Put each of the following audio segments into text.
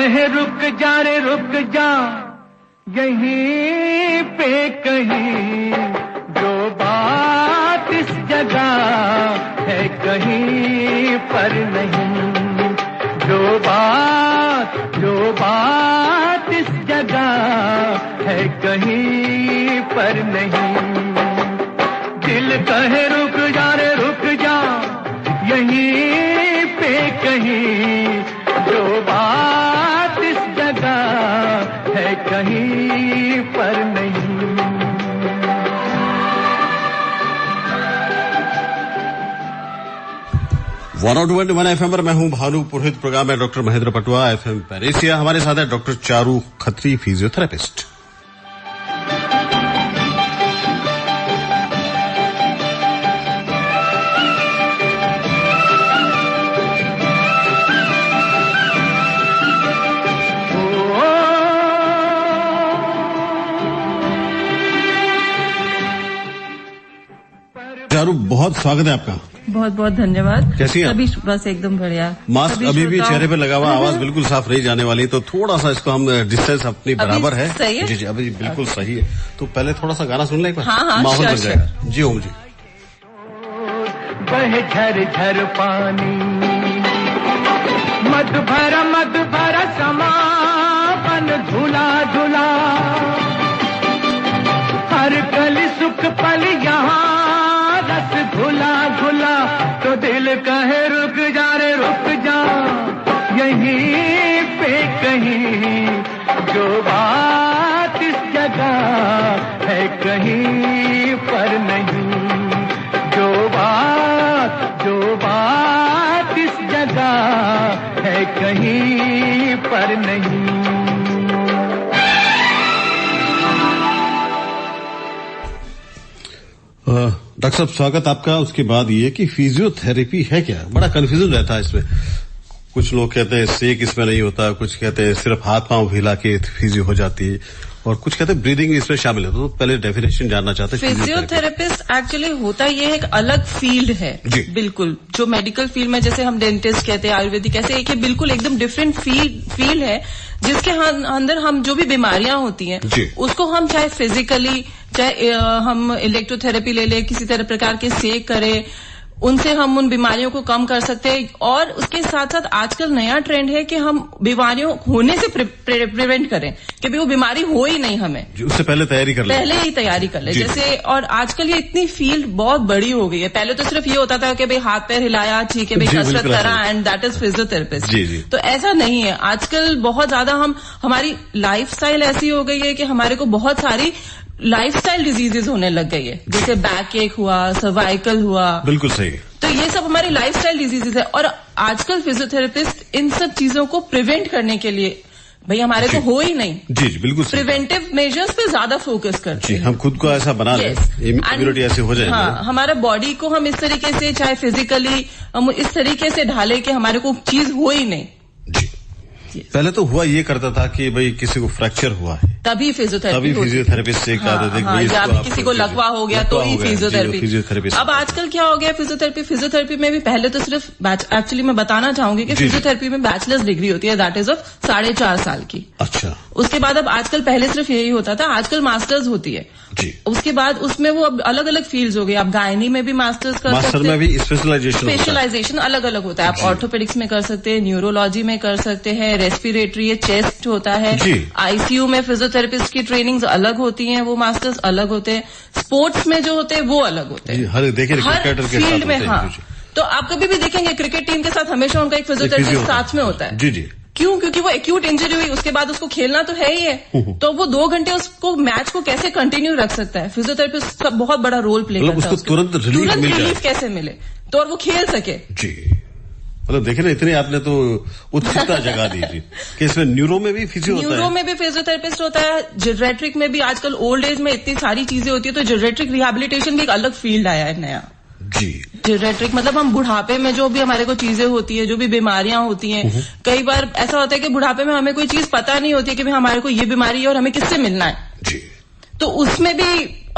कहे रुक जा रे रुक जा, यहीं पे कहीं जो बात इस जगह है कहीं पर नहीं, जो बात इस जगह है कहीं पर नहीं। दिल कहे रुक जा रे रुक जा, यहीं पे कहीं जो बात इस जगह है कहीं पर नहीं। 101 FM पर मैं हूं भानु पुरोहित। प्रोग्राम है डॉक्टर महेंद्र पटवा, FM पैरेसिया। हमारे साथ है डॉक्टर चारू खत्री, फिजियोथेरेपिस्ट। चारू, बहुत स्वागत है आपका। बहुत बहुत धन्यवाद। कैसी हैं? अभी बस एकदम बढ़िया। मास्क अभी भी चेहरे पे लगा हुआ, आवाज बिल्कुल साफ नहीं जाने वाली, तो थोड़ा सा इसको हम डिस्टेंस अपनी बराबर है। सही है? जी जी, अभी बिल्कुल सही है। तो पहले थोड़ा सा गाना सुन लें एक बार। हाँ, माहौल बन जाएगा। जी ओम जी। बहे झर झर पानी, मद भरा समापन धुला धुला, हर कली सुख पल यहाँ रस घुला घुला, तो दिल कहे रुक जा रे रुक जा, यहीं पे कहीं जो बात इस जगह है कहीं पर नहीं, जो बात इस जगह है कहीं पर नहीं। डॉक्टर साहब, स्वागत आपका। उसके बाद ये कि फिजियोथेरेपी है क्या? बड़ा कंफ्यूजन रहता है इसमें। कुछ लोग कहते हैं सेक इसमें नहीं होता, कुछ कहते हैं सिर्फ हाथ पांव हिला के फिजियो हो जाती है, और कुछ कहते हैं ब्रीदिंग इसमें शामिल है। तो पहले डेफिनेशन जानना चाहते हैं। फिजियोथेरेपिस्ट एक्चुअली होता ये एक अलग फील्ड है। बिल्कुल, जो मेडिकल फील्ड में जैसे हम डेंटिस्ट कहते हैं, आयुर्वेदिक, ऐसे एक बिल्कुल एकदम डिफरेंट फील्ड है, जिसके अंदर हम जो भी बीमारियां होती हैं उसको हम चाहे फिजिकली, चाहे हम इलेक्ट्रोथेरेपी ले ले, किसी तरह प्रकार के सेक करें, उनसे हम उन बीमारियों को कम कर सकते हैं। और उसके साथ साथ आजकल नया ट्रेंड है कि हम बीमारियों होने से प्रिवेंट करें, कि भी वो बीमारी हो ही नहीं हमें, उससे पहले तैयारी कर ले, पहले ही तैयारी कर ले। जैसे, और आजकल ये इतनी फील्ड बहुत बड़ी हो गई है। पहले तो सिर्फ ये होता था कि भाई हाथ पैर हिलाया, ठीक है भाई, कसरत करा, एंड दैट इज फिजियोथेरेपिस्ट। तो ऐसा नहीं है। आजकल बहुत ज्यादा हमारी लाइफस्टाइल ऐसी हो गई है कि हमारे को बहुत सारी लाइफस्टाइल डिजीजेज होने लग गई है, जैसे बैक एक हुआ, सर्वाइकल हुआ। बिल्कुल सही। तो ये सब हमारी लाइफस्टाइल डिजीजेज है, और आजकल फिजियोथेरेपिस्ट इन सब चीजों को प्रिवेंट करने के लिए, भाई हमारे को हो ही नहीं, जी बिल्कुल, प्रिवेंटिव मेजर्स पे ज्यादा फोकस करते हैं। हम खुद को ऐसा बना लें, इम्यूनिटी ऐसे हो जाए। हाँ, हमारा बॉडी को हम इस तरीके से, चाहे फिजिकली हम इस तरीके से ढाले कि हमारे को चीज हो ही नहीं। पहले तो हुआ ये करता था कि भाई किसी को फ्रैक्चर हुआ है तभी फिजियोथेरेपिस्ट से किसी को लकवा हो गया तो ही फिजियोथेरेपी। अब आजकल क्या हो गया, फिजियोथेरेपी में भी पहले तो सिर्फ एक्चुअली मैं बताना चाहूंगी कि फिजियोथेरेपी में बैचलर्स डिग्री होती है, दैट इज ऑफ 4.5 साल की। अच्छा। उसके बाद अब आजकल, पहले सिर्फ यही होता था, आजकल मास्टर्स होती है। उसके बाद उसमें वो अब अलग अलग फील्ड्स हो गई। आप गायनी में भी मास्टर्स कर सकते हैं, में भी स्पेशलाइजेशन अलग अलग होता है। आप ऑर्थोपेडिक्स में कर सकते हैं, न्यूरोलॉजी में कर सकते हैं, रेस्पिरेटरी, चेस्ट होता है, आईसीयू में फिजियोथेरेपिस्ट की ट्रेनिंग्स अलग होती हैं, वो मास्टर्स अलग होते हैं। स्पोर्ट्स में जो होते हैं वो अलग होते हैं, हर फील्ड में। हाँ, तो आप कभी भी देखेंगे क्रिकेट टीम के साथ हमेशा उनका एक फिजियोथेरेपिस्ट साथ में होता है। जी। क्यों? क्योंकि वो एक्यूट इंजरी हुई, उसके बाद उसको खेलना तो है ही है, तो वो 2 घंटे उसको मैच को कैसे कंटिन्यू रख सकता है? फिजियोथेरेपिस्ट का बहुत बड़ा रोल प्ले करता है, उसको तुरंत रिलीफ कैसे मिले तो, और वो खेल सके। जी, मतलब देखे ना, इतने आपने तो उत्सुकता जगा दी थी कि इसमें न्यूरो में भी फिजियोथेरेपिस्ट होता है, जेरियाट्रिक में भी। आजकल ओल्ड एज में इतनी सारी चीजें होती है, तो जेरियाट्रिक रिहेबिलिटेशन भी एक अलग फील्ड आया है नया। जी, जेरियाट्रिक मतलब हम बुढ़ापे में जो भी हमारे को चीजें होती है, जो भी बीमारियां होती हैं, कई बार ऐसा होता है कि बुढ़ापे में हमें कोई चीज पता नहीं होती है कि भाई हमारे को ये बीमारी है और हमें किससे मिलना है। जी, तो उसमें भी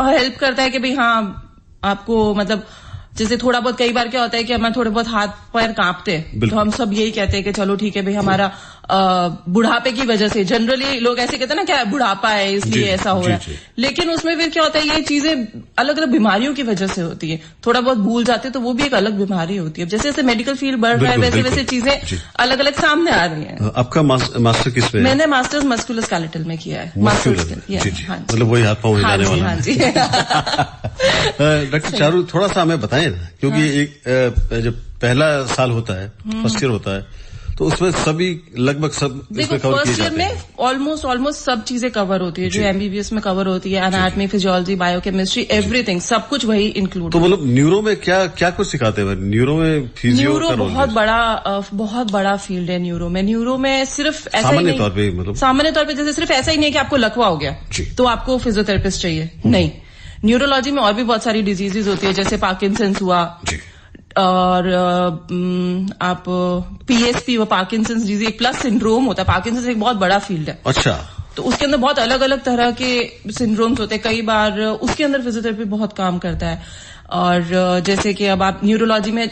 हेल्प करता है कि भाई हाँ, आपको मतलब जैसे थोड़ा बहुत, कई बार क्या होता है कि हमें थोड़े बहुत हाथ पैर कांपते हैं, तो हम सब यही कहते हैं कि चलो ठीक है भाई, हमारा बुढ़ापे की वजह से, जनरली लोग ऐसे कहते हैं ना क्या बुढ़ापा है इसलिए ऐसा हो रहा है, लेकिन उसमें फिर क्या होता है ये चीजें अलग अलग बीमारियों की वजह से होती है, थोड़ा बहुत भूल जाते हैं तो वो भी एक अलग बीमारी होती है। जैसे जैसे मेडिकल फील्ड बढ़ रहा है वैसे वैसे चीजें अलग अलग सामने आ रही हैं। आपका मास्टर किस में? मैंने मास्टर्स मस्कुलोस्केलेटल में किया है। मतलब वही हाथ पांव हिलाने वाला। हाँ जी। डॉक्टर चारू थोड़ा सा हमें बताएं ना, क्योंकि एक जब पहला साल होता है, फर्स्ट ईयर होता है, तो उसमें सभी लगभग सब इसमें कवर किए जाते हैं। फर्स्ट ईयर में ऑलमोस्ट सब चीजें कवर होती है जो एमबीबीएस में कवर होती है, एनाटॉमी, फिजियोलॉजी, बायोकेमिस्ट्री, एवरीथिंग, सब कुछ वही इंक्लूड। तो मतलब न्यूरो में क्या कुछ सिखाते हैं? न्यूरो में फिजियो न्यूरो बहुत बड़ा फील्ड है। न्यूरो में सिर्फ ऐसा सामान्य तौर पे, मतलब सामान्य तौर पे जैसे सिर्फ ऐसा ही नहीं है कि आपको लकवा हो गया तो आपको फिजियोथेरेपिस्ट चाहिए, नहीं। न्यूरोलॉजी में और भी बहुत सारी डिजीजेज होती है, जैसे पार्किंसंस हुआ, और आप पीएसपी व पार्किंसंस डिजीज, एक प्लस सिंड्रोम होता है। पार्किंसंस एक बहुत बड़ा फील्ड है। अच्छा। तो उसके अंदर बहुत अलग अलग तरह के सिंड्रोम्स होते हैं, कई बार उसके अंदर फिजियोथेरेपी बहुत काम करता है। और जैसे कि अब आप न्यूरोलॉजी में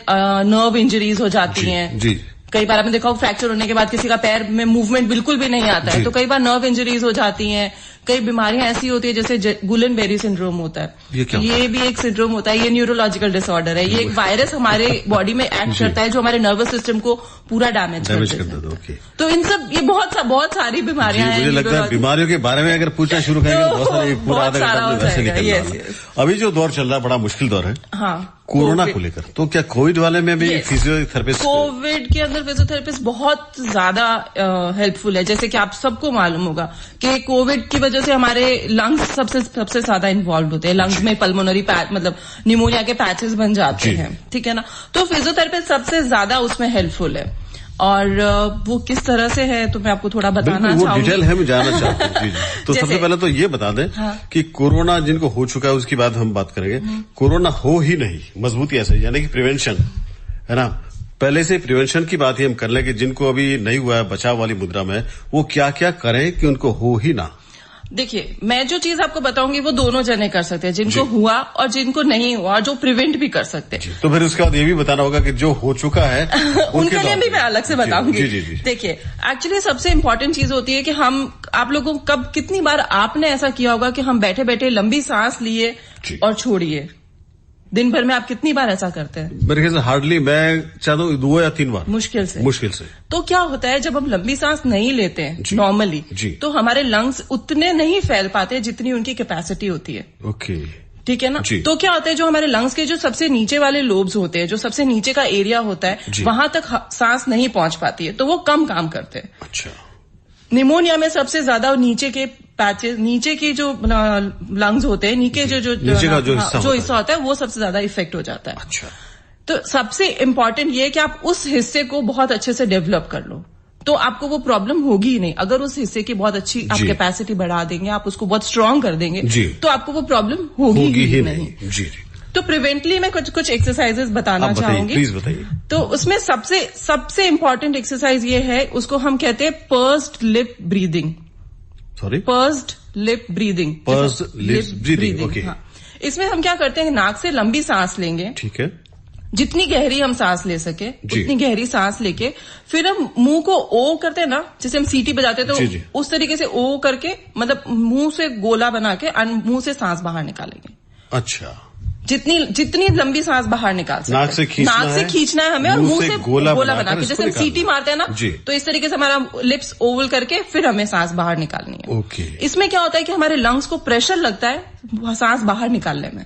नर्व इंजरीज हो जाती हैं, कई बार आपने देखा फ्रैक्चर होने के बाद किसी का पैर में मूवमेंट बिल्कुल भी नहीं आता है, तो कई बार नर्व इंजरीज हो जाती हैं। कई बीमारियां ऐसी होती है जैसे गुलेनबेरी सिंड्रोम होता है, ये भी एक सिंड्रोम होता है, ये न्यूरोलॉजिकल डिसऑर्डर है। ये एक वायरस हमारे बॉडी में एक्ट करता है जो हमारे नर्वस सिस्टम को पूरा डैमेज कर देता है। तो इन सब ये बहुत सारी बीमारियां हैं। मुझे लगता है बीमारियों के बारे में अगर पूछना शुरू करेंगे तो बहुत सारा। अभी जो दौर चल रहा है बड़ा मुश्किल दौर है, हाँ, कोरोना को लेकर, तो क्या कोविड वाले में भी फिजियोथेरेपिस्ट? कोविड के अंदर फिजियोथेरेपिस्ट बहुत ज्यादा हेल्पफुल है। जैसे कि आप सबको मालूम होगा कि कोविड की वजह से हमारे लंग्स सबसे ज्यादा इन्वॉल्व होते हैं। लंग्स में पल्मोनरी मतलब निमोनिया के पैचेस बन जाते हैं, ठीक है ना। तो फिजियोथेरेपिस्ट सबसे ज्यादा उसमें हेल्पफुल है। और वो किस तरह से है तो मैं आपको थोड़ा बताना चाहूंगी। डिटेल है, मैं जानना चाहता हूँ। तो सबसे पहले तो ये बता दें कि कोरोना जिनको हो चुका है उसकी बात हम बात करेंगे। कोरोना हो ही नहीं, मजबूती ऐसे, यानी कि प्रिवेंशन है ना, पहले से प्रिवेंशन की बात ही हम कर लें कि जिनको अभी नहीं हुआ है बचाव वाली मुद्रा में, वो क्या क्या करें कि उनको हो ही ना। देखिए, मैं जो चीज आपको बताऊंगी वो दोनों जने कर सकते हैं, जिनको हुआ और जिनको नहीं हुआ, जो प्रिवेंट भी कर सकते हैं। तो फिर उसके बाद ये भी बताना होगा कि जो हो चुका है उनके लिए भी मैं अलग से बताऊंगी। देखिए, एक्चुअली सबसे इम्पोर्टेंट चीज होती है कि आप लोगों को कितनी बार आपने ऐसा किया होगा कि हम बैठे बैठे लंबी सांस लिए और छोड़िए। दिन भर में आप कितनी बार ऐसा करते हैं? मेरे ख्याल से हार्डली, मैं चाहता हूँ 2 या 3 बार। मुश्किल से। तो क्या होता है जब हम लंबी सांस नहीं लेते हैं नॉर्मली, तो हमारे लंग्स उतने नहीं फैल पाते जितनी उनकी कैपेसिटी होती है। ओके, ठीक है ना। तो क्या होता है, जो हमारे लंग्स के जो सबसे नीचे वाले लोब्स होते हैं, जो सबसे नीचे का एरिया होता है, वहां तक सांस नहीं पहुंच पाती है, तो वो कम काम करते हैं। अच्छा। निमोनिया में सबसे ज्यादा नीचे के पैचेस, नीचे की जो लंग्स होते हैं, नीचे जो हिस्सा होता है वो सबसे ज्यादा इफेक्ट हो जाता है। अच्छा। तो सबसे इम्पोर्टेंट ये है कि आप उस हिस्से को बहुत अच्छे से डेवलप कर लो, तो आपको वो प्रॉब्लम होगी ही नहीं। अगर उस हिस्से की बहुत अच्छी आप कैपेसिटी बढ़ा देंगे, आप उसको बहुत स्ट्रांग कर देंगे, तो आपको वो प्रॉब्लम होगी ही नहीं। तो प्रिवेंटली मैं कुछ एक्सरसाइजेस बताना चाहूंगी। प्लीज बताइए। तो उसमें सबसे इम्पोर्टेंट एक्सरसाइज ये है, उसको हम कहते हैं pursued lip breathing. Sorry, pursued lip breathing. Okay. हाँ। इसमें हम क्या करते हैं, नाक से लंबी सांस लेंगे, ठीक है, जितनी गहरी हम सांस ले सके उतनी गहरी सांस लेके फिर हम मुंह को ओ करते हैं ना, जैसे हम सीटी बजाते हैं, तो उस तरीके से ओ करके, मतलब मुंह से गोला बना के मुंह से सांस बाहर निकालेंगे। अच्छा। जितनी लंबी सांस बाहर निकाल सकते हैं। नाक से खींचना है हमें, और मुंह से गोला बना के, जैसे हम सीटी मारते हैं ना, तो इस तरीके से हमारा लिप्स ओवल करके फिर हमें सांस बाहर निकालनी है। ओके। इसमें क्या होता है कि हमारे लंग्स को प्रेशर लगता है सांस बाहर निकालने में,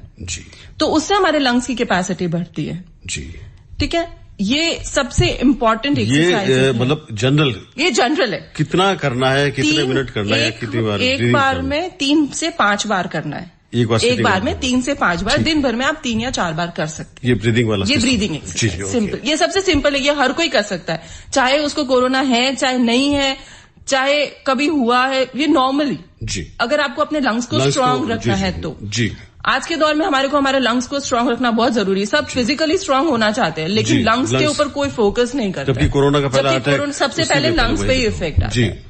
तो उससे हमारे लंग्स की कैपेसिटी बढ़ती है। ठीक है, ये सबसे इम्पोर्टेंट एक्सरसाइज है। मतलब जनरल, ये जनरल है। कितना करना है, कितने मिनट करना है, कितनी बार? एक बार में 3 से 5 बार करना है। एक बार में 3 से 5 बार, दिन भर में आप 3 या 4 बार कर सकते हैं। ये ब्रीदिंग वाला, ये ब्रीदिंग एक्सरसाइज सिंपल, ये सबसे सिंपल है, ये हर कोई कर सकता है, चाहे उसको कोरोना है चाहे नहीं है, चाहे कभी हुआ है, ये नॉर्मली। अगर आपको अपने लंग्स को स्ट्रांग रखना है तो आज के दौर में हमारे लंग्स को स्ट्रांग रखना बहुत जरूरी है। सब फिजिकली स्ट्रांग होना चाहते हैं, लेकिन लंग्स के ऊपर कोई फोकस नहीं करता। जबकि कोरोना का पहला अटैक सबसे पहले लंग्स पे ही इफेक्ट आता है।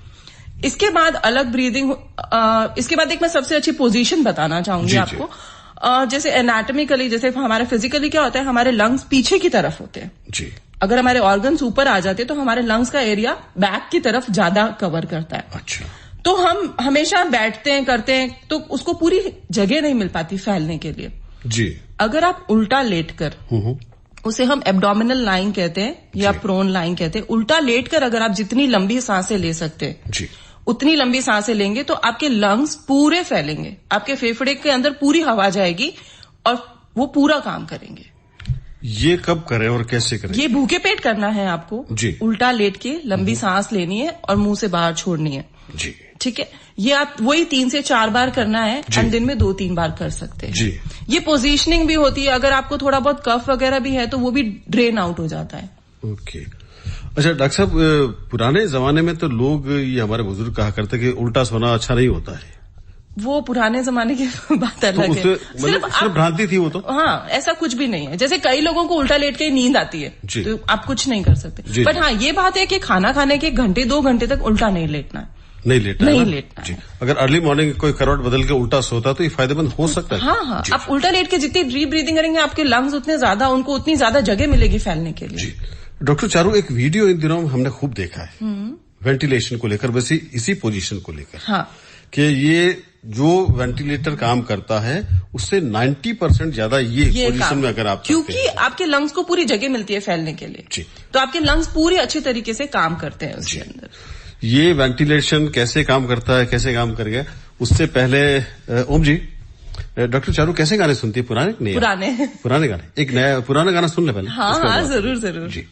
इसके बाद अलग ब्रीदिंग, इसके बाद एक मैं सबसे अच्छी पोजीशन बताना चाहूंगी आपको। जैसे एनाटॉमिकली, जैसे हमारे फिजिकली क्या होता है, हमारे लंग्स पीछे की तरफ होते हैं, अगर हमारे ऑर्गन्स ऊपर आ जाते तो हमारे लंग्स का एरिया बैक की तरफ ज्यादा कवर करता है। अच्छा। तो हम हमेशा बैठते हैं करते हैं तो उसको पूरी जगह नहीं मिल पाती फैलने के लिए जी। अगर आप उल्टा लेटकर, उसे हम एब्डोमिनल लाइन कहते हैं या प्रोन लाइन कहते हैं, उल्टा लेटकर अगर आप जितनी लंबी सांसें ले सकते हैं जी, उतनी लंबी सांसें लेंगे तो आपके लंग्स पूरे फैलेंगे, आपके फेफड़े के अंदर पूरी हवा जाएगी और वो पूरा काम करेंगे। ये कब करें और कैसे करें? ये भूखे पेट करना है आपको जी। उल्टा लेट के लंबी सांस लेनी है और मुंह से बाहर छोड़नी है जी। ठीक है, ये आप वही 3 से 4 बार करना है और दिन में 2-3 बार कर सकते हैं जी। ये पोजीशनिंग भी होती है, अगर आपको थोड़ा बहुत कफ वगैरह भी है तो वो भी ड्रेन आउट हो जाता है। ओके। अच्छा डॉक्टर साहब, पुराने जमाने में तो लोग, ये हमारे बुजुर्ग कहा करते कि उल्टा सोना अच्छा नहीं होता है। वो पुराने जमाने की बात अलग है, सिर्फ भ्रांति थी वो तो। हाँ, ऐसा कुछ भी नहीं है। जैसे कई लोगों को उल्टा लेट के नींद आती है तो आप कुछ नहीं कर सकते, बट हाँ ये बात है कि खाना खाने के 1-2 घंटे तक उल्टा नहीं लेटना है। नहीं लेटना जी। अगर अर्ली मॉर्निंग कोई करवट बदल के उल्टा सोता तो ये फायदेमंद हो सकता है। हाँ, आप उल्टा लेट के जितनी डीप ब्रीदिंग करेंगे आपके लंग्स उतने ज्यादा, उनको उतनी ज्यादा जगह मिलेगी फैलने के लिए। डॉक्टर चारू, एक वीडियो इन दिनों हमने खूब देखा है वेंटिलेशन को लेकर, वैसे इसी पोजीशन को लेकर कि ये जो वेंटिलेटर काम करता है उससे 90% ज्यादा ये पोजीशन में अगर आप, क्योंकि आपके लंग्स को पूरी जगह मिलती है फैलने के लिए जी, तो आपके लंग्स पूरी अच्छी तरीके से काम करते हैं उसके अंदर। ये वेंटिलेशन कैसे काम करता है, कैसे काम करेगा, उससे पहले ओम जी, डॉक्टर चारू कैसे गाने सुनती है? पुराने नहीं, पुराने गाने। एक नया पुराना गाना सुन ले पहले। हाँ, जरूर जी।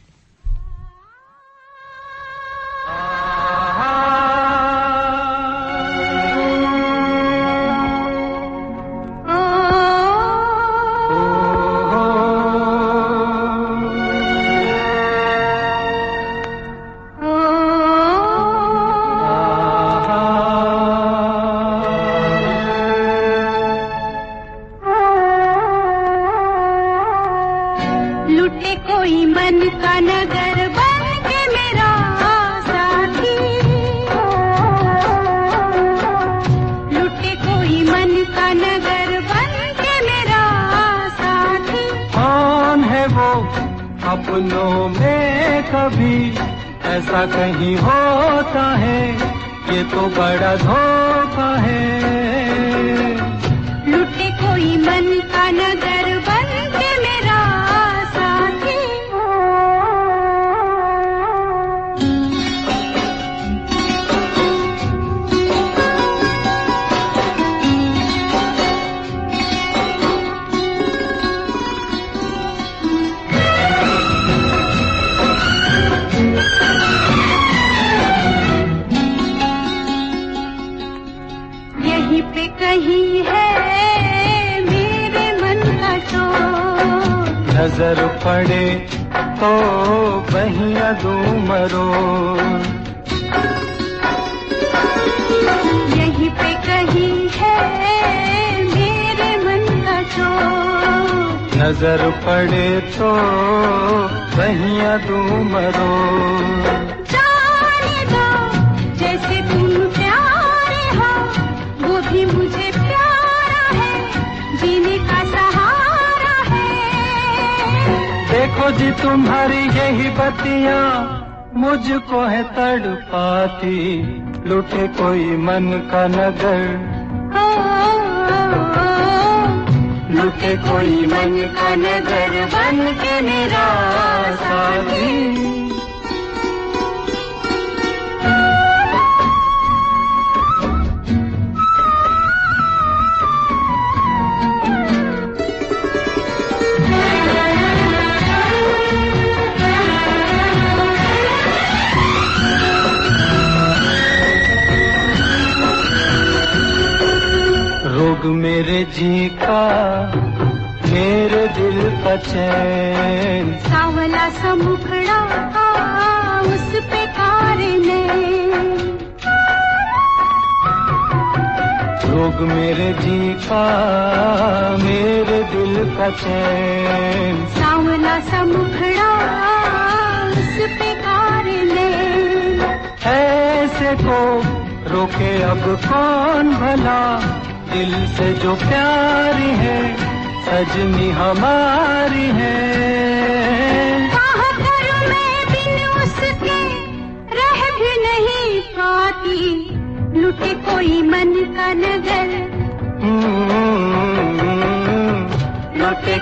लुटे कोई मन का नगर बन के मेरा साथी, लुटे कोई मन का नगर बन के मेरा साथी। कौन है वो अपनों में कभी ऐसा कहीं होता है, ये तो बड़ा धोखा है। लुटे कोई मन का नगर बन के मेरा साथी। यहीं पे कहीं है मेरे मन का शोर, नजर पड़े तो बहिया दूं मरोड़। यहीं पे कहीं है मेरे मन का शोर, नजर पड़े तो बहिया दूं मरोड़। जाने दो जैसे तुम प्यारे हो, वो भी मुझे प्यारा है, जीने का सहारा है। देखो जी तुम्हारी यही बत्तियां मुझको है तड़पाती, लुटे कोई मन का नगर, लुटे कोई मन का नगर बन के मेरा साथी। रोग मेरे जी का, मेरे दिल का चैन, सावला सा मुखड़ा उस पे कारने, रोग मेरे जी का, मेरे दिल का चैन, सावला सा मुखड़ा उस पे कारने। ऐसे को रोके अब कौन भला, दिल से जो प्यारी है सजनी हमारी है। कहाँ करूँ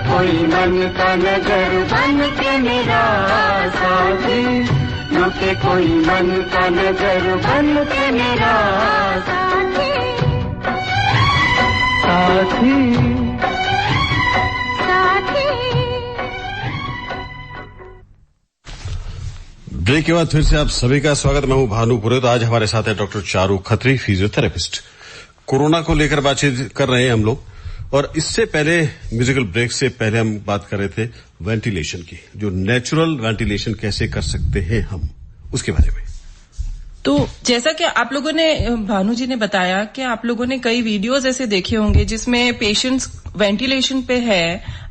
कोई मन का नगर बन के मेरा साथी, लुटे कोई मन का नगर बन के मेरा साथी, साथी ब्रेक के बाद फिर से आप सभी का स्वागत। मैं हूं भानु पुरोहित। आज हमारे साथ है doctor Charu Khatri, physiotherapist. Corona को लेकर बातचीत कर रहे हैं हम लोग, और इससे पहले म्यूजिकल ब्रेक से पहले हम बात कर रहे थे वेंटिलेशन की, जो नेचुरल वेंटिलेशन कैसे कर सकते हैं हम, उसके बारे में। तो जैसा कि आप लोगों ने, भानु जी ने बताया कि आप लोगों ने कई वीडियोस ऐसे देखे होंगे जिसमें पेशेंट्स वेंटिलेशन पे है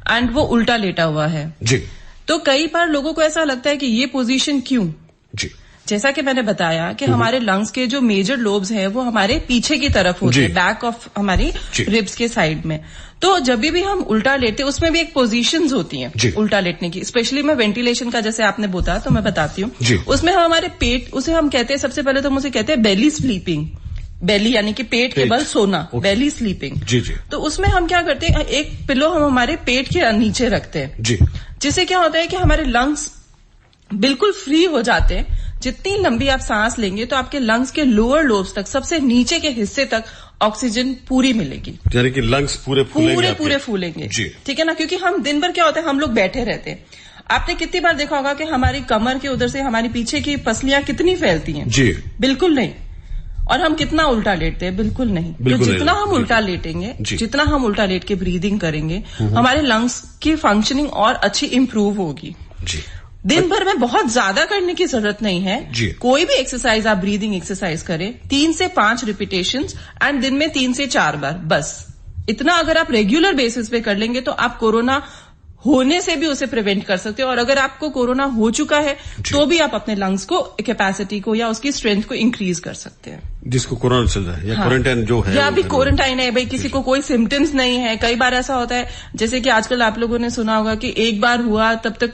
एंड वो उल्टा लेटा हुआ है जी। तो कई बार लोगों को ऐसा लगता है कि ये पोजीशन क्यों जी। जैसा कि मैंने बताया कि हमारे लंग्स के जो मेजर लोब्स हैं वो हमारे पीछे की तरफ होते हैं, बैक ऑफ हमारी रिब्स के साइड में। तो जब भी हम उल्टा लेते हैं उसमें भी एक पोजीशंस होती हैं उल्टा लेटने की। स्पेशली मैं वेंटिलेशन का जैसे आपने बोला तो मैं बताती हूँ। उसमें हम हमारे पेट, उसे हम कहते हैं, सबसे पहले तो हम उसे कहते हैं बेली स्लीपिंग। बेली यानी कि पेट के बल सोना, बेली स्लीपिंग। जी जी। तो उसमें हम क्या करते हैं, एक पिलो हम हमारे पेट के नीचे रखते हैं जी, जिससे क्या होता है कि हमारे लंग्स बिल्कुल फ्री हो जाते हैं। जितनी लंबी आप सांस लेंगे तो आपके लंग्स के लोअर लोब्स तक, सबसे नीचे के हिस्से तक ऑक्सीजन पूरी मिलेगी, यानी कि लंग्स पूरे फूलेंगे। ठीक है ना, क्योंकि हम दिन भर क्या होता है, हम लोग बैठे रहते हैं। आपने कितनी बार देखा होगा कि हमारी कमर के उधर से हमारी पीछे की पसलियां कितनी फैलती हैं? जी बिल्कुल नहीं। और हम कितना उल्टा लेटते हैं? बिल्कुल नहीं। तो जितना हम उल्टा लेटेंगे, जितना हम उल्टा लेट के ब्रीदिंग करेंगे, हमारे लंग्स की फंक्शनिंग और अच्छी इंप्रूव होगी। जी। दिन भर में बहुत ज्यादा करने की जरूरत नहीं है। कोई भी एक्सरसाइज आप ब्रीदिंग एक्सरसाइज करें, 3 से 5 रिपीटेशंस एंड दिन में 3 से 4 बार, बस इतना अगर आप रेगुलर बेसिस पे कर लेंगे तो आप कोरोना होने से भी उसे प्रिवेंट कर सकते हो। और अगर आपको कोरोना हो चुका है तो भी आप अपने लंग्स को, कैपेसिटी को या उसकी स्ट्रेंथ को इंक्रीज कर सकते हैं। जिसको कोरोना चल रहा है या क्वारंटाइन जो है, या अभी क्वारंटाइन है, भाई किसी को कोई सिम्टम्स नहीं है। कई बार ऐसा होता है जैसे कि आजकल आप लोगों ने सुना होगा कि एक बार हुआ तब तक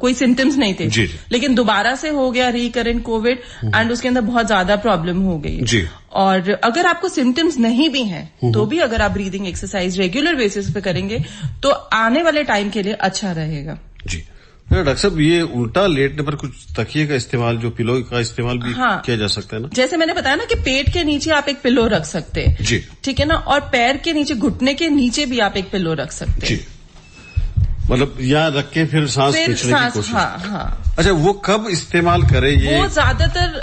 कोई सिम्टम्स नहीं थे, लेकिन दोबारा से हो गया रिकरेंट कोविड एंड उसके अंदर बहुत ज्यादा प्रॉब्लम हो गई। और अगर आपको सिम्टम्स नहीं भी हैं तो भी अगर आप ब्रीदिंग एक्सरसाइज रेगुलर बेसिस पे करेंगे तो आने वाले टाइम के लिए अच्छा रहेगा। जी डॉक्टर साहब, ये उल्टा लेटने पर कुछ तकिए का इस्तेमाल, जो पिलो का इस्तेमाल भी किया जा सकता है ना? जैसे मैंने बताया ना कि पेट के नीचे आप एक पिलो रख सकते हैं। जी ठीक है ना, और पैर के नीचे, घुटने के नीचे भी आप एक पिलो रख सकते हैं। मतलब यहाँ रख के फिर सांस खींचने की कोशिश। हाँ। अच्छा, वो कब इस्तेमाल करें? ये वो ज्यादातर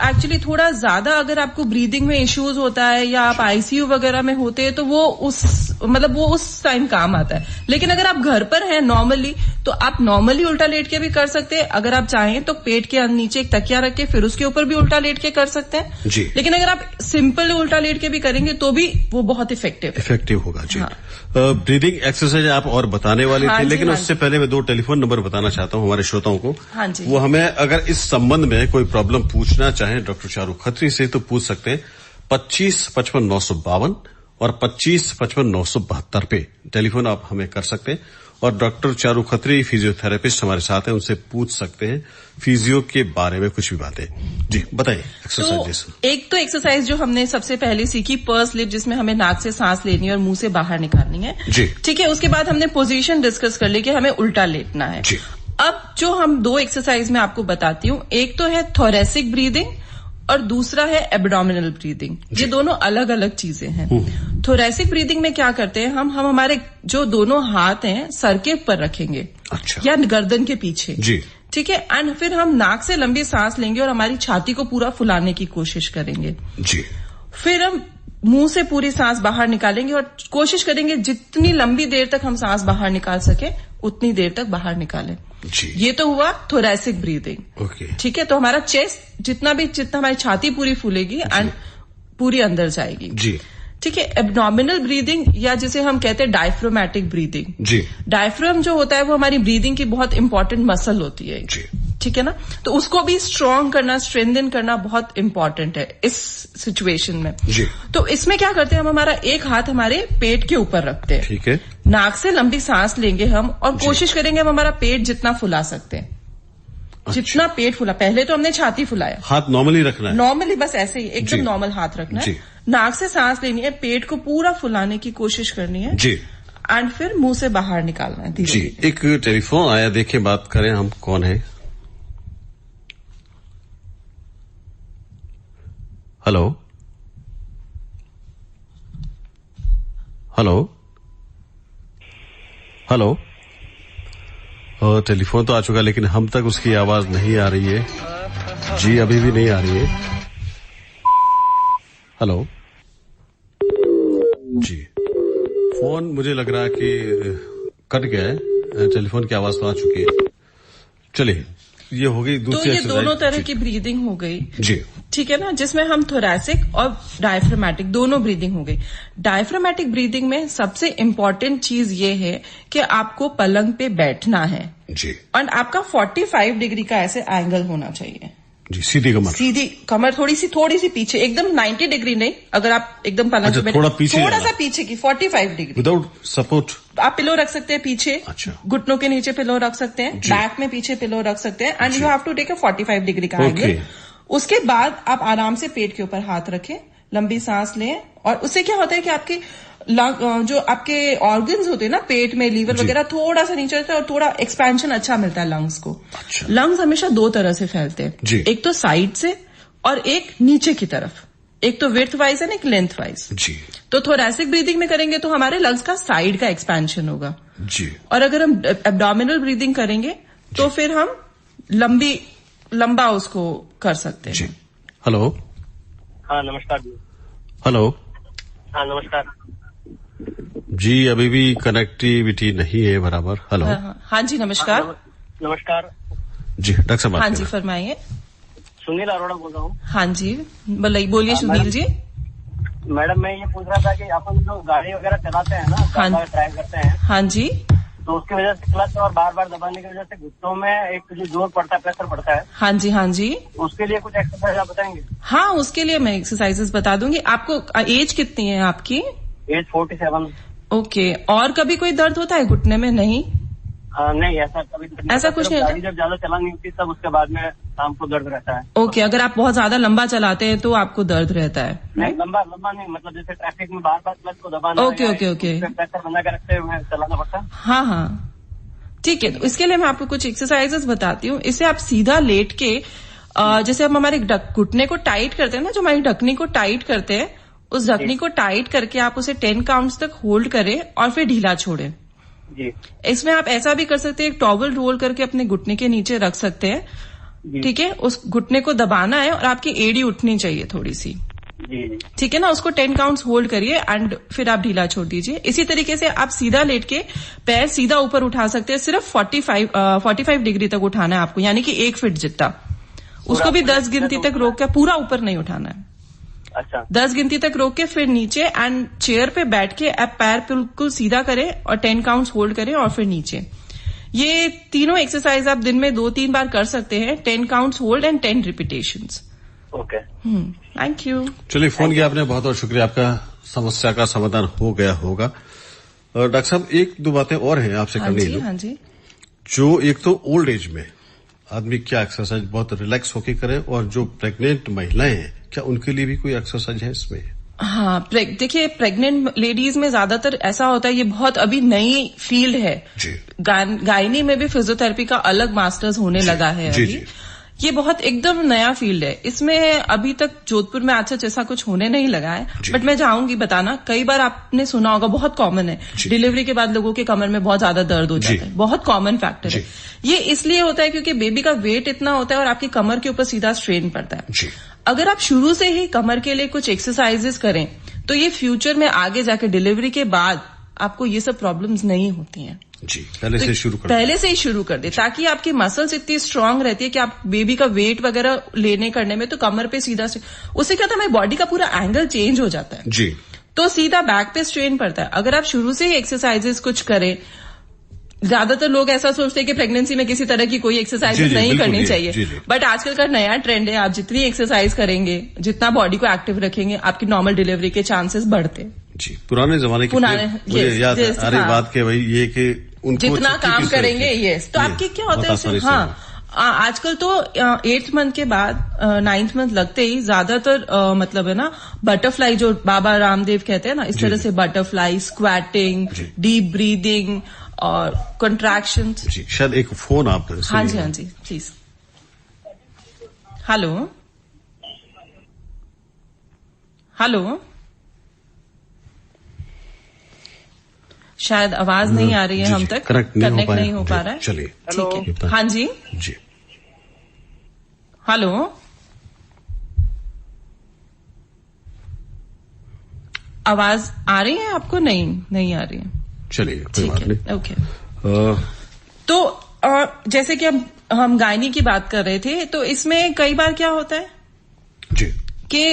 एक्चुअली थोड़ा ज्यादा अगर आपको ब्रीदिंग में इश्यूज होता है या आप आईसीयू वगैरह में होते हैं तो वो उस टाइम काम आता है। लेकिन अगर आप घर पर हैं नॉर्मली तो आप नॉर्मली उल्टा लेट के भी कर सकते हैं। अगर आप चाहें तो पेट के नीचे एक तकिया रख के फिर उसके ऊपर भी उल्टा लेट के कर सकते हैं जी। लेकिन अगर आप सिंपल उल्टा लेट के भी करेंगे तो भी वो बहुत इफेक्टिव होगा जी। ब्रीदिंग एक्सरसाइज आप और बताने वाले थे, लेकिन उससे पहले मैं 2 टेलीफोन नंबर बताना चाहता हूँ हमारे श्रोताओं को। वो हमें अगर इस संबंध में कोई प्रॉब्लम पूछना चाहें डॉक्टर चारू खत्री से तो पूछ सकते हैं। 2555-952 और 2555-972 पे टेलीफोन आप हमें कर सकते हैं। और डॉक्टर चारू खत्री फिजियोथेरेपिस्ट हमारे साथ हैं, उनसे पूछ सकते हैं फिजियो के बारे में कुछ भी बातें। जी बताइए एक्सरसाइजेस। तो एक तो एक्सरसाइज जो हमने सबसे पहले सीखी, पर्स लिप, जिसमें हमें नाक से सांस लेनी है और मुंह से बाहर निकालनी है जी। ठीक है, उसके बाद हमने पोजीशन डिस्कस कर ली कि हमें उल्टा लेटना है जी। अब जो हम 2 एक्सरसाइज में आपको बताती हूँ, एक तो है थोरेसिक ब्रीदिंग और दूसरा है एब्डोमिनल ब्रीदिंग। ये दोनों अलग अलग चीजें हैं। थोरेसिक ब्रीदिंग में क्या करते हैं, हम हमारे जो दोनों हाथ हैं सर के ऊपर रखेंगे। अच्छा। या गर्दन के पीछे जी। ठीक है, एंड फिर हम नाक से लंबी सांस लेंगे और हमारी छाती को पूरा फुलाने की कोशिश करेंगे जी। फिर हम मुंह से पूरी सांस बाहर निकालेंगे और कोशिश करेंगे जितनी लंबी देर तक हम सांस बाहर निकाल सके उतनी देर तक बाहर निकालें जी। ये तो हुआ थोरेसिक ब्रीदिंग। ओके। ठीक है, तो हमारा चेस्ट जितना हमारी छाती पूरी फूलेगी एंड पूरी अंदर जाएगी जी। ठीक है, एब्डोमिनल ब्रीदिंग या जिसे हम कहते हैं डायफ्रामेटिक ब्रीदिंग जी। डायफ्राम जो होता है वो हमारी ब्रीदिंग की बहुत इंपॉर्टेंट मसल होती है जी। ठीक है ना, तो उसको भी स्ट्रॉन्ग करना, स्ट्रेंथन करना बहुत इंपॉर्टेंट है इस सिचुएशन में जी। तो इसमें क्या करते हैं, हम हमारा एक हाथ हमारे पेट के ऊपर रखते हैं। ठीक है, नाक से लंबी सांस लेंगे हम और कोशिश करेंगे हम हमारा पेट जितना फुला सकते हैं। अच्छा। जितना पेट फुला, पहले तो हमने छाती फुलाया, हाथ नॉर्मली रखना है, नॉर्मली बस ऐसे ही एकदम नॉर्मल हाथ रखना है। नाक से सांस लेनी है, पेट को पूरा फुलाने की कोशिश करनी है जी। एंड फिर मुंह से बाहर निकालना है धीरे जी। धीरे। एक टेलीफोन आया, देखिए बात करें हम, कौन है? Hello hello hello. टेलीफोन तो आ चुका, लेकिन हम तक उसकी आवाज नहीं आ रही है जी, अभी भी नहीं आ रही है। हेलो जी, फोन मुझे लग रहा है कि कट गया है, टेलीफोन की आवाज तो आ चुकी है। चलिए, ये हो गई दूसरी तो ये दोनों तरह की ब्रीदिंग हो गई जी, ठीक है ना, जिसमें हम थोरैसिक और डायफ्रामेटिक दोनों ब्रीदिंग हो गई। डायफ्रामेटिक ब्रीदिंग में सबसे इम्पोर्टेंट चीज ये है कि आपको पलंग पे बैठना है जी, और आपका 45 डिग्री का ऐसे एंगल होना चाहिए जी, सीधी कमर थोड़ी सी पीछे, एकदम 90 डिग्री नहीं। अगर आप एकदम पलंग पे बैठे थोड़ा सा पीछे की 45 डिग्री, विदाउट सपोर्ट आप पिलो रख सकते हैं पीछे। अच्छा। घुटनों के नीचे पिलो रख सकते हैं, बैक में पीछे पिलो रख सकते हैं, and you have to take a 45 degree का एंगल। उसके बाद आप आराम से पेट के ऊपर हाथ रखें, लंबी सांस लें, और उससे क्या होता है कि आपकी जो आपके ऑर्गन्स होते हैं ना, पेट में लीवर वगैरह थोड़ा सा नीचे रहता है और थोड़ा एक्सपेंशन अच्छा मिलता है लंग्स को। अच्छा। लंग्स हमेशा दो तरह से फैलते हैं, एक तो साइड से और एक नीचे की तरफ, एक तो विड्थ वाइज है, एक लेंथ वाइज जी। तो थोरैसिक ब्रीदिंग में करेंगे तो हमारे लंग्स का साइड का एक्सपेंशन होगा जी, और अगर हम एब्डोमिनल ब्रीदिंग करेंगे तो फिर हम लंबा उसको कर सकते हैं। हेलो। हाँ नमस्कार जी। हेलो। हाँ नमस्कार जी, अभी भी कनेक्टिविटी नहीं है बराबर। हेलो। हाँ जी नमस्कार। नमस्कार जी, डॉक्टर साहब। हाँ जी फरमाइए। सुनील अरोड़ा बोल रहा हूँ। हाँ जी बोलिए सुनील जी। मैडम मैं ये पूछ रहा था कि अपन जो गाड़ी वगैरह चलाते हैं ना, ड्राइव करते हैं, हाँ जी, तो उसकी वजह से क्लच और बार बार दबाने की वजह से घुटनों में एक जो जोर पड़ता है, प्रेशर पड़ता है। हाँ जी हाँ जी। उसके लिए कुछ एक्सरसाइज आप बताएंगे? हाँ, उसके लिए मैं एक्सरसाइजेस बता दूंगी। आपको एज कितनी है आपकी? एज 47। ओके, और कभी कोई दर्द होता है घुटने में? नहीं। नहीं, ऐसा कभी ऐसा कुछ नहीं गाड़ी जब ज्यादा चलानी होती है तब उसके बाद में शाम को दर्द रहता है। ओके, अगर आप बहुत ज्यादा लंबा चलाते हैं तो आपको दर्द रहता है? नहीं, लंबा नहीं, मतलब जैसे ट्रैफिक में बार बार क्लच को दबाना, ओके प्रेशर बना के रखते हुए चलाना पड़ता है। हाँ ठीक है, तो इसके लिए मैं आपको कुछ एक्सरसाइजेस बताती हूँ। इसे आप सीधा लेट के जैसे हम हमारे घुटने को टाइट करते हैं ना, जो हमारी ढकनी को टाइट करते हैं, उस ढकनी को टाइट करके आप उसे 10 काउंट्स तक होल्ड करें और फिर ढीला छोड़ें जी। इसमें आप ऐसा भी कर सकते हैं, एक टॉवल रोल करके अपने घुटने के नीचे रख सकते हैं। ठीक है, उस घुटने को दबाना है और आपकी एड़ी उठनी चाहिए थोड़ी सी। ठीक है ना, उसको 10 काउंट्स होल्ड करिए एंड फिर आप ढीला छोड़ दीजिए। इसी तरीके से आप सीधा लेट के पैर सीधा ऊपर उठा सकते हैं, सिर्फ 45 डिग्री तक उठाना है आपको, यानी कि 1 फीट जितना। उसको भी 10 गिनती तक रोक के, पूरा ऊपर नहीं उठाना है। अच्छा। 10 गिनती तक रोक के फिर नीचे, एंड चेयर पे बैठ के आप पैर बिल्कुल सीधा करें और 10 काउंट्स होल्ड करें और फिर नीचे। ये तीनों एक्सरसाइज आप दिन में 2-3 बार कर सकते हैं, 10 counts hold and 10 repetitions. Okay, thank you. चलिए, फोन किया आपने, बहुत बहुत शुक्रिया, आपका समस्या का समाधान हो गया होगा। और डॉक्टर साहब, 1-2 बातें और हैं आपसे करनी है। हाँ जी। जो एक तो ओल्ड एज में आदमी क्या एक्सरसाइज बहुत रिलैक्स होके करे, और जो प्रेग्नेंट महिलाएं हैं, क्या उनके लिए भी कोई एक्सरसाइज है इसमें? हाँ, देखिए प्रेग्नेंट लेडीज में ज्यादातर ऐसा होता है, ये बहुत अभी नई फील्ड है जी। गायनी में भी फिजियोथेरेपी का अलग मास्टर्स होने लगा है अभी जी। ये बहुत एकदम नया फील्ड है। इसमें अभी तक जोधपुर में आज तक ऐसा कुछ होने नहीं लगा है, बट मैं चाहूंगी बताना। कई बार आपने सुना होगा, बहुत कॉमन है, डिलीवरी के बाद लोगों के कमर में बहुत ज्यादा दर्द हो जाता है, बहुत कॉमन फैक्टर है। ये इसलिए होता है क्योंकि बेबी का वेट इतना होता है और आपकी कमर के ऊपर सीधा स्ट्रेन पड़ता है। अगर आप शुरू से ही कमर के लिए कुछ एक्सरसाइजेस करें तो ये फ्यूचर में आगे जाके डिलीवरी के बाद आपको ये सब प्रॉब्लम्स नहीं होती हैं जी। पहले से ही शुरू कर दे, ताकि आपकी मसल्स इतनी स्ट्रांग रहती है कि आप बेबी का वेट वगैरह लेने करने में तो कमर पे सीधा, उससे क्या होता है, हमारी बॉडी का पूरा एंगल चेंज हो जाता है जी। तो सीधा बैक पे स्ट्रेन पड़ता है। अगर आप शुरू से ही एक्सरसाइजेस कुछ करें, ज्यादातर लोग ऐसा सोचते हैं कि प्रेगनेंसी में किसी तरह की कोई एक्सरसाइज नहीं करनी चाहिए, बट आजकल का नया ट्रेंड है, आप जितनी एक्सरसाइज करेंगे, जितना बॉडी को एक्टिव रखेंगे, आपकी नॉर्मल डिलीवरी के चांसेस बढ़ते जी। पुराने जमाने की मुझे याद आ रही बात के भाई ये कि उनको जितना काम करेंगे, तो आपकी क्या होता है, हाँ, आजकल तो 8th मंथ के बाद 9th मंथ लगते ही ज्यादातर मतलब है ना बटरफ्लाई, जो बाबा रामदेव कहते हैं ना, इस तरह से बटरफ्लाई, स्क्वैटिंग, डीप ब्रीदिंग और कंट्रैक्शन। शायद एक फोन आप। हाँ जी प्लीज। हेलो शायद आवाज नहीं आ रही है हम तक, कनेक्ट नहीं हो पा रहा है। चलिए ठीक है। हाँ जी हेलो आवाज आ रही है आपको? नहीं आ रही है। चलिए कोई बात नहीं। ओके। तो जैसे कि हम गायनी की बात कर रहे थे, तो इसमें कई बार क्या होता है जी कि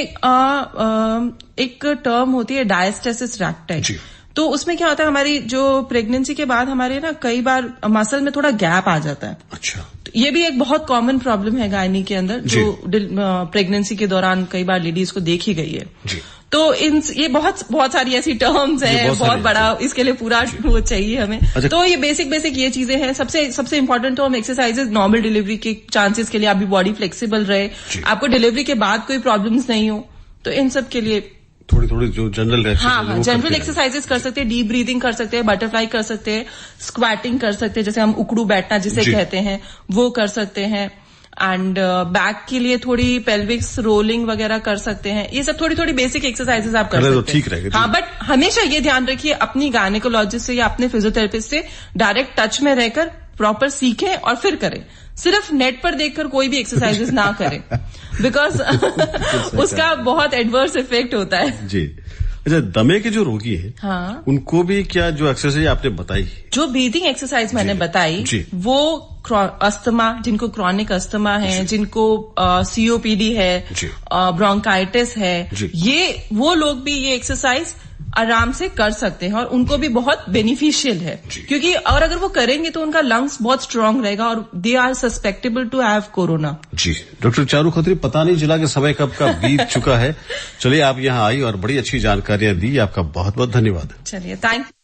एक टर्म होती है डायस्टेसिस रेक्टि। तो उसमें क्या होता है, हमारी जो प्रेगनेंसी के बाद हमारे ना कई बार मसल में थोड़ा गैप आ जाता है। अच्छा। तो ये भी एक बहुत कॉमन प्रॉब्लम है गायनी के अंदर, जो प्रेगनेंसी के दौरान कई बार लेडीज को देखी गई है। तो ये बहुत सारी ऐसी टर्म्स हैं, बहुत बड़ा इसके लिए पूरा वो चाहिए हमें। अच्छा। तो ये बेसिक ये चीजें हैं। सबसे important term exercises, normal delivery के चांसेस के लिए आपकी बॉडी फ्लेक्सिबल रहे, आपको डिलीवरी के बाद कोई प्रॉब्लम्स नहीं हो, तो इन सब के लिए थोड़ी जो जनरल जनरल एक्सरसाइजेज कर सकते हैं, डीप ब्रीदिंग कर सकते हैं, बटरफ्लाई कर सकते हैं, स्क्वैटिंग कर सकते हैं, जैसे हम उकड़ू बैठना जिसे कहते हैं वो कर सकते हैं, एंड बैक के लिए थोड़ी पेल्विक्स रोलिंग वगैरह कर सकते हैं। ये सब थोड़ी बेसिक एक्सरसाइजेज आप कर सकते हैं। ठीक रहेगा। हाँ, बट हमेशा ये ध्यान रखिए अपनी गायनेकोलॉजिस्ट से या अपने फिजियोथेरेपिस्ट से डायरेक्ट टच में रहकर प्रॉपर सीखें और फिर करें। सिर्फ नेट पर देखकर कोई भी एक्सरसाइजेज ना करें, बिकॉज उसका बहुत एडवर्स इफेक्ट होता है। जी। अच्छा, दमे के जो रोगी हैं, हाँ, उनको भी क्या जो एक्सरसाइज आपने बताई, जो ब्रीदिंग एक्सरसाइज मैंने बताई, वो अस्थमा, जिनको क्रॉनिक अस्थमा है, जिनको COPD है, ब्रोंकाइटिस है, ये वो लोग भी ये एक्सरसाइज आराम से कर सकते हैं और उनको भी बहुत बेनिफिशियल है, क्योंकि और अगर वो करेंगे तो उनका लंग्स बहुत स्ट्रांग रहेगा और they are suspectable to have corona. जी। डॉक्टर चारू खत्री, पता नहीं चला कि समय कब का बीत चुका है। चलिए, आप यहाँ आई और बड़ी अच्छी जानकारियां दी, आपका बहुत बहुत धन्यवाद। चलिए, थैंक यू।